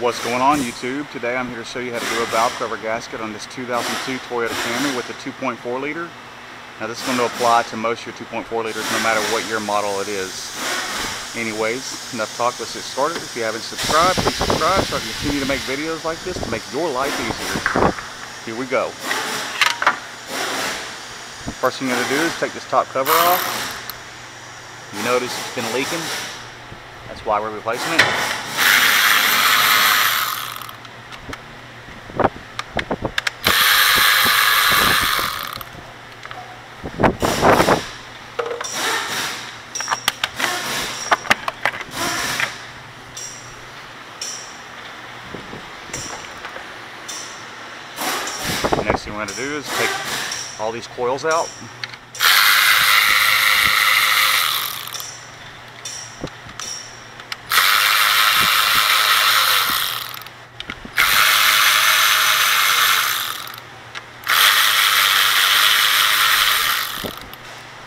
What's going on, YouTube? Today I'm here to show you how to do a valve cover gasket on this 2002 Toyota Camry with a 2.4 liter. Now this is going to apply to most of your 2.4 liters no matter what year model it is. Anyways, enough talk, let's get started. If you haven't subscribed, please subscribe so I can continue to make videos like this to make your life easier. Here we go. First thing you're going to do is take this top cover off. You notice it's been leaking. That's why we're replacing it. The next thing we're going to do is take all these coils out.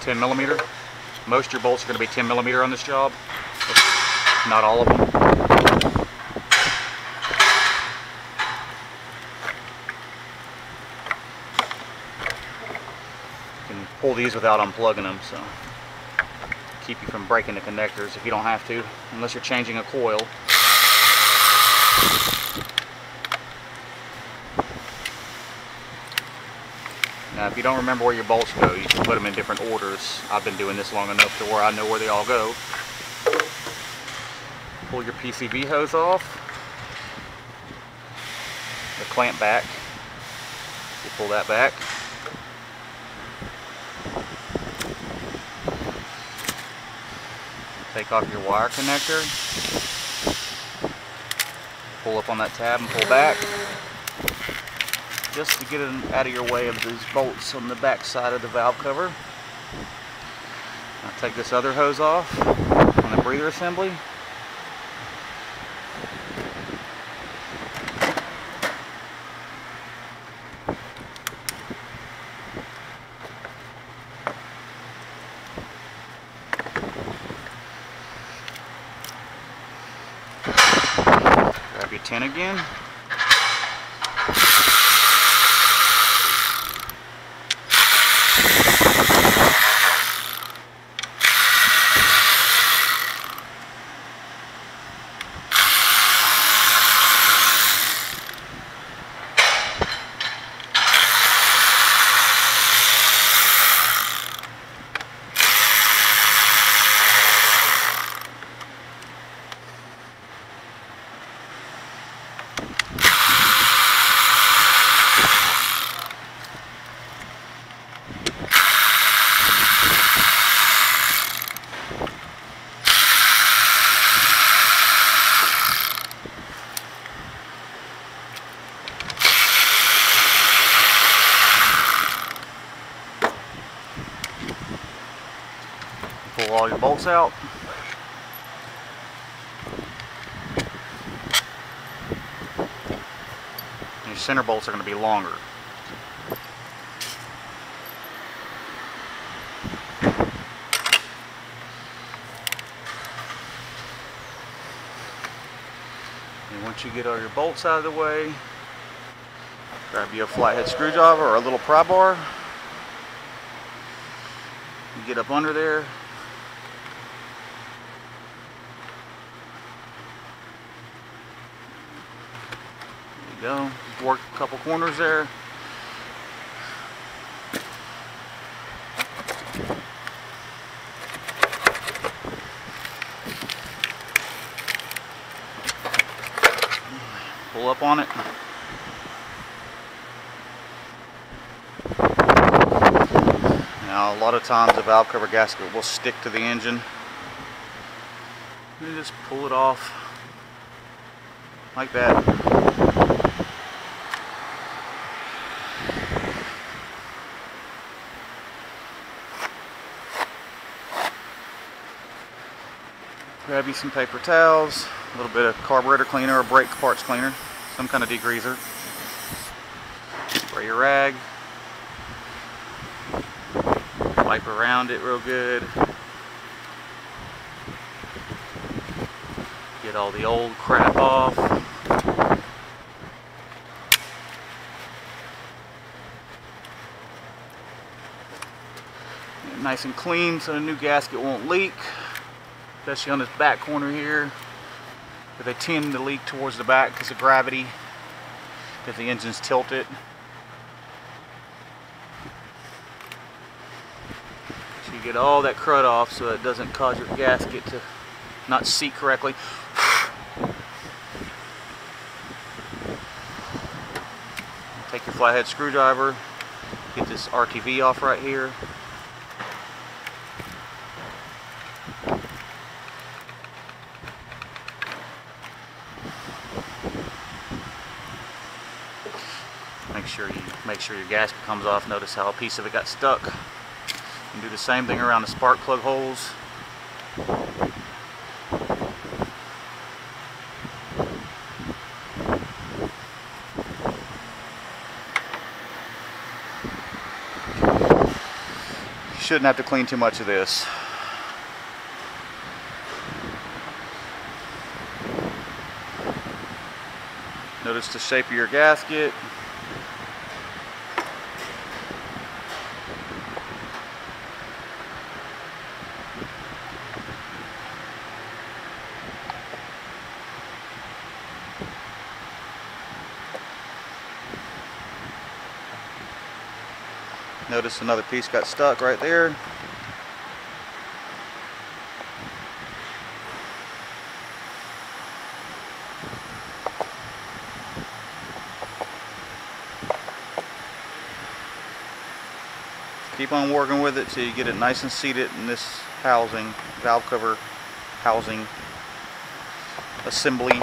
$10mm. Most of your bolts are going to be 10mm on this job. Not all of them. You can pull these without unplugging them, so keep you from breaking the connectors if you don't have to, unless you're changing a coil. Now, if you don't remember where your bolts go, you can put them in different orders. I've been doing this long enough to where I know where they all go. Pull your PCV hose off. The clamp back. You pull that back. Take off your wire connector. Pull up on that tab and pull back, just to get it out of your way of these bolts on the back side of the valve cover. Now take this other hose off on the breather assembly. Grab your 10 again. Pull all your bolts out. And your center bolts are going to be longer. And once you get all your bolts out of the way, grab you a flathead screwdriver or a little pry bar. You get up under there. Go. Work a couple corners there. Pull up on it. Now a lot of times the valve cover gasket will stick to the engine. You just pull it off like that. Grab you some paper towels, a little bit of carburetor cleaner or brake parts cleaner, some kind of degreaser. Spray your rag. Wipe around it real good. Get all the old crap off. it nice and clean so the new gasket won't leak, especially on this back corner here. But they tend to leak towards the back because of gravity, because the engine's tilted. So you get all that crud off so it doesn't cause your gasket to not seat correctly. Take your flathead screwdriver, get this RTV off right here. Make sure your gasket comes off. Notice how a piece of it got stuck. And do the same thing around the spark plug holes. You shouldn't have to clean too much of this. Notice the shape of your gasket. Notice another piece got stuck right there. Keep on working with it till you get it nice and seated in this housing, valve cover housing assembly.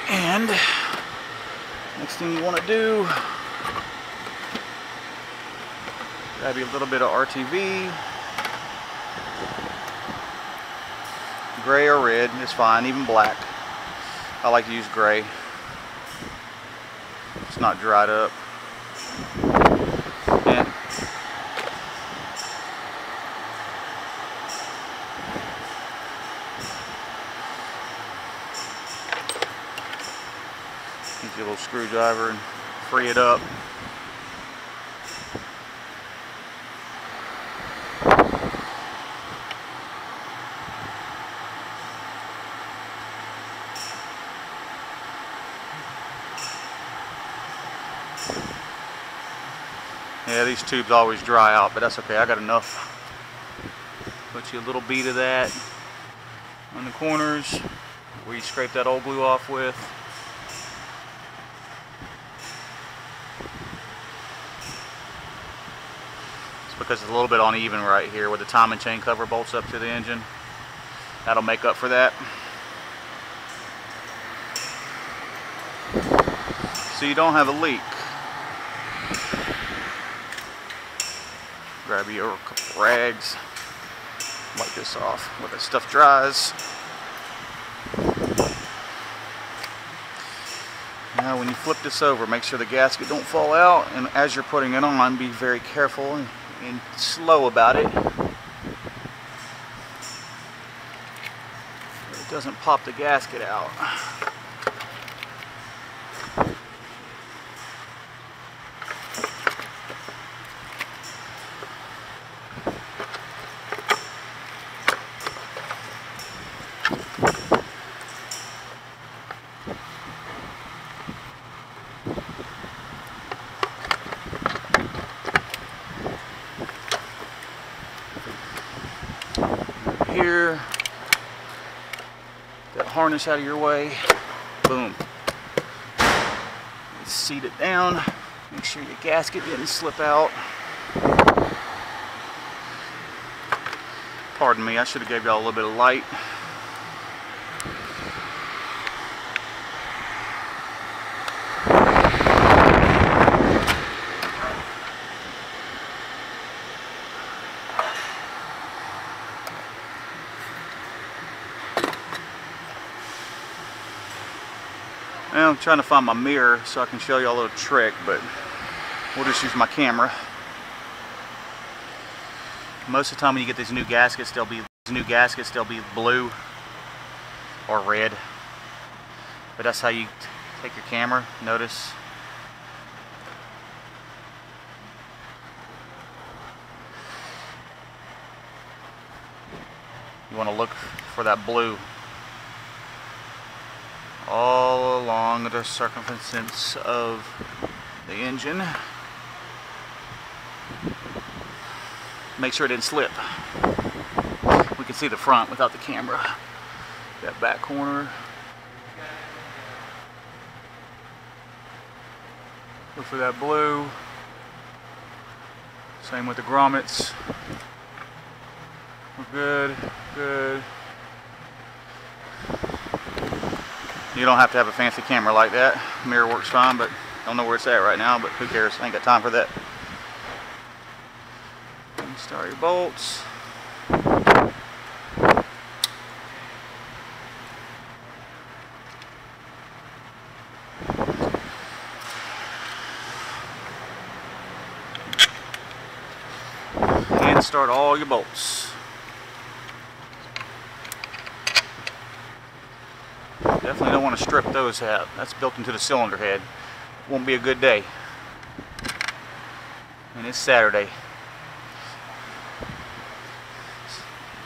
And next thing you want to do, grab you a little bit of RTV. Gray or red is fine, even black. I like to use gray. It's not dried up. And use your little screwdriver and free it up. Yeah, these tubes always dry out, but that's okay. I got enough. Put you a little bead of that on the corners where you scrape that old glue off with. It's because it's a little bit uneven right here where the timing chain cover bolts up to the engine. That'll make up for that. So you don't have a leak. Grab your couple rags, wipe this off where that stuff dries. Now when you flip this over, make sure the gasket don't fall out, and as you're putting it on, be very careful and slow about it. So it doesn't pop the gasket out. Here, that harness out of your way, boom. Seat it down, make sure your gasket didn't slip out. Pardon me, I should have gave y'all a little bit of light. Now I'm trying to find my mirror so I can show you a little trick, but we'll just use my camera. Most of the time when you get these new gaskets, they'll be blue or red. But that's how you take your camera. Notice You want to look for that blue all along the circumference of the engine. Make sure it didn't slip. We can see the front without the camera. That back corner. Look for that blue. Same with the grommets. We're good, good. You don't have to have a fancy camera like that. Mirror works fine, but don't know where it's at right now, but who cares? I ain't got time for that. Start your bolts. And start all your bolts. Definitely don't want to strip those out. That's built into the cylinder head. Won't be a good day. And it's Saturday.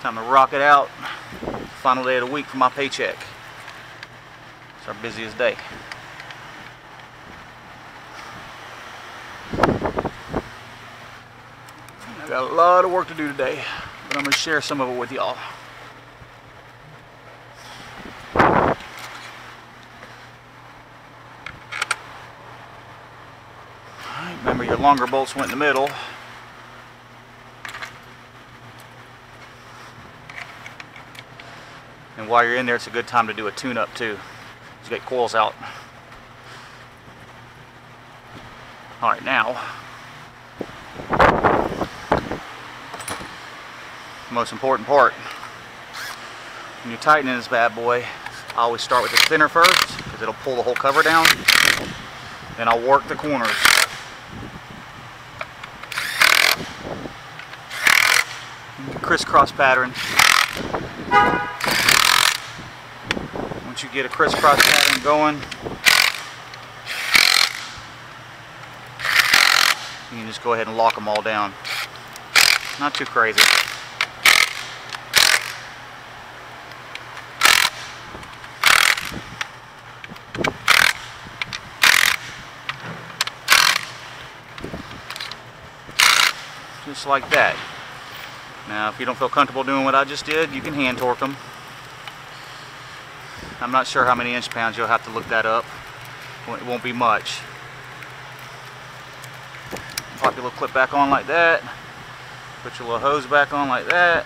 Time to rock it out. Final day of the week for my paycheck. It's our busiest day. I got a lot of work to do today, but I'm going to share some of it with y'all. Remember, your longer bolts went in the middle. And while you're in there, it's a good time to do a tune-up too. Just get coils out. Alright, now, most important part. When you're tightening this bad boy, I always start with the spinner first, because it'll pull the whole cover down. Then I'll work the corners. Crisscross pattern. Once you get a crisscross pattern going, you can just go ahead and lock them all down. Not too crazy. Just like that. Now, if you don't feel comfortable doing what I just did, you can hand torque them. I'm not sure how many inch-pounds, you'll have to look that up. It won't be much. Pop your little clip back on like that. Put your little hose back on like that.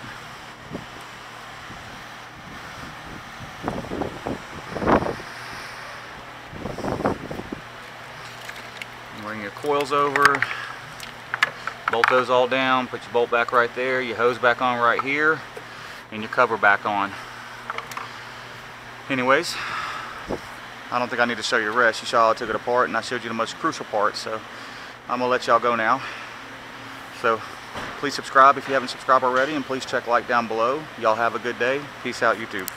Bring your coils over. Bolt those all down, put your bolt back right there, your hose back on right here, and your cover back on. Anyways, I don't think I need to show you the rest. You saw how I took it apart, and I showed you the most crucial part, so I'm going to let y'all go now. So please subscribe if you haven't subscribed already, and please check like down below. Y'all have a good day. Peace out, YouTube.